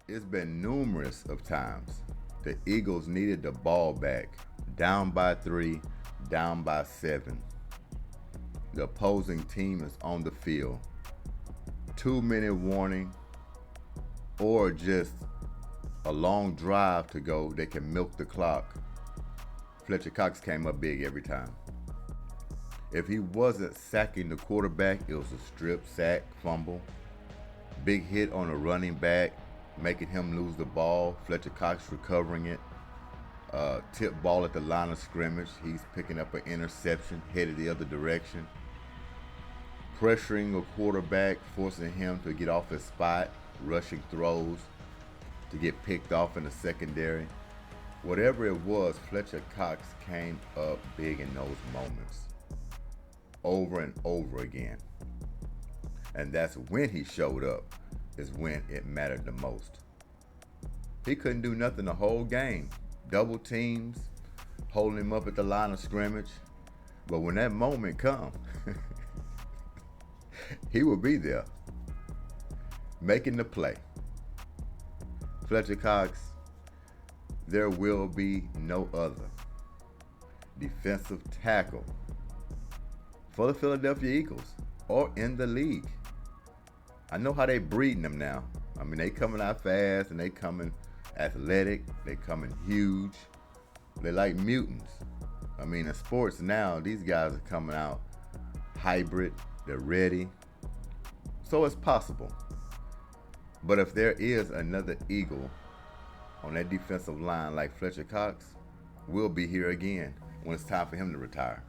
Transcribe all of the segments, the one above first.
It's been numerous of times the Eagles needed the ball back, down by 3, down by 7. The opposing team is on the field. 2-minute warning, or just a long drive to go. They can milk the clock. Fletcher Cox came up big every time. If he wasn't sacking the quarterback, it was a strip, sack, fumble. Big hit on a running back, making him lose the ball. Fletcher Cox recovering it. Tip ball at the line of scrimmage. He's picking up an interception, headed the other direction. Pressuring a quarterback, forcing him to get off his spot, rushing throws to get picked off in the secondary. Whatever it was, Fletcher Cox came up big in those moments, over and over again. And that's when he showed up, is when it mattered the most. He couldn't do nothing the whole game. Double teams, holding him up at the line of scrimmage. But when that moment comes, he will be there, making the play. Fletcher Cox, there will be no other defensive tackle for the Philadelphia Eagles or in the league. I know how they breeding them now. I mean, they coming out fast and they coming athletic. They coming huge. They like mutants. I mean, in sports now, these guys are coming out hybrid. They're ready. So it's possible. But if there is another Eagle on that defensive line like Fletcher Cox, we'll be here again when it's time for him to retire.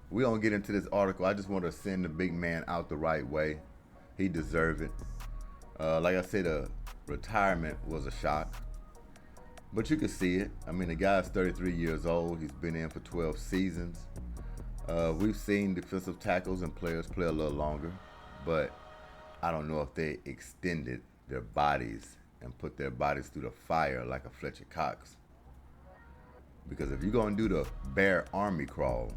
We don't get into this article. I just want to send the big man out the right way. He deserved it. Like I said, the retirement was a shock. But you can see it. I mean, the guy's 33 years old. He's been in for 12 seasons. We've seen defensive tackles and players play a little longer, but I don't know if they extended their bodies and put their bodies through the fire like a Fletcher Cox. Because if you're going to do the bear army crawl,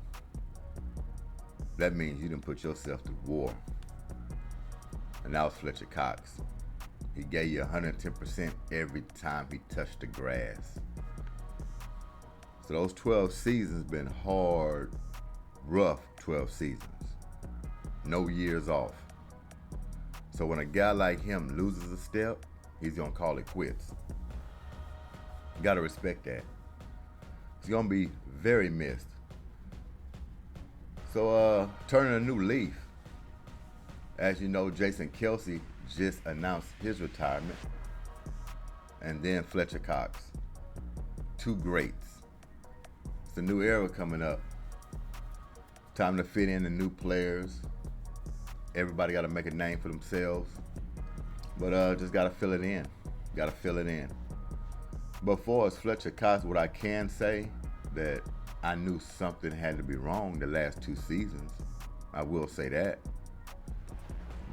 that means you didn't put yourself through war. And that was Fletcher Cox. He gave you 110% every time he touched the grass. So those 12 seasons been hard, rough 12 seasons. No years off. So when a guy like him loses a step, he's going to call it quits. You got to respect that. He's going to be very missed. So turning a new leaf. As you know, Jason Kelce just announced his retirement. And then Fletcher Cox. Two greats. It's a new era coming up. Time to fit in the new players. Everybody got to make a name for themselves. But just got to fill it in. Got to fill it in. But for us, Fletcher Cox, what I can say that I knew something had to be wrong the last 2 seasons. I will say that.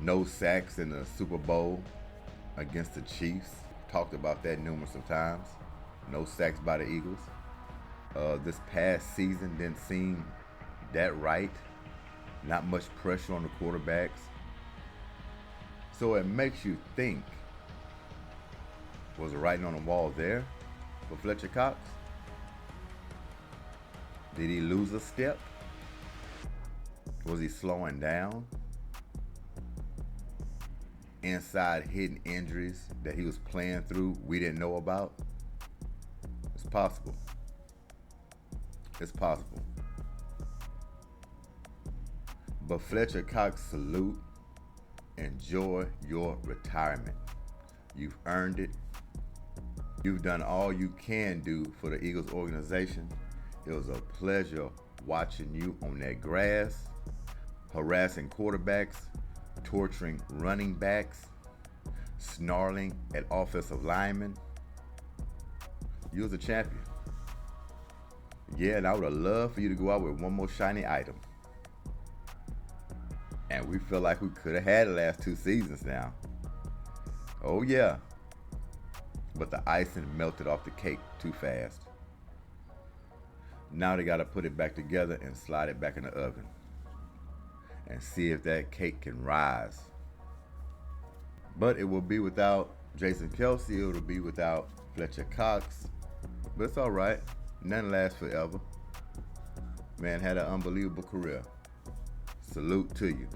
No sacks in the Super Bowl against the Chiefs. Talked about that numerous of times. No sacks by the Eagles. This past season didn't seem that right. Not much pressure on the quarterbacks. So it makes you think, was the writing on the wall there for Fletcher Cox? Did he lose a step? Was he slowing down? Inside hidden injuries that he was playing through we didn't know about? It's possible. It's possible. But Fletcher Cox, salute. Enjoy your retirement. You've earned it. You've done all you can do for the Eagles organization. It was a pleasure watching you on that grass, harassing quarterbacks, torturing running backs, snarling at offensive linemen. You was a champion. Yeah, and I would have loved for you to go out with one more shiny item. And we feel like we could have had the last 2 seasons now. Oh yeah. But the icing melted off the cake too fast. Now they got to put it back together and slide it back in the oven. And see if that cake can rise. But it will be without Jason Kelce. It will be without Fletcher Cox. But it's all right. None lasts forever. Man had an unbelievable career. Salute to you.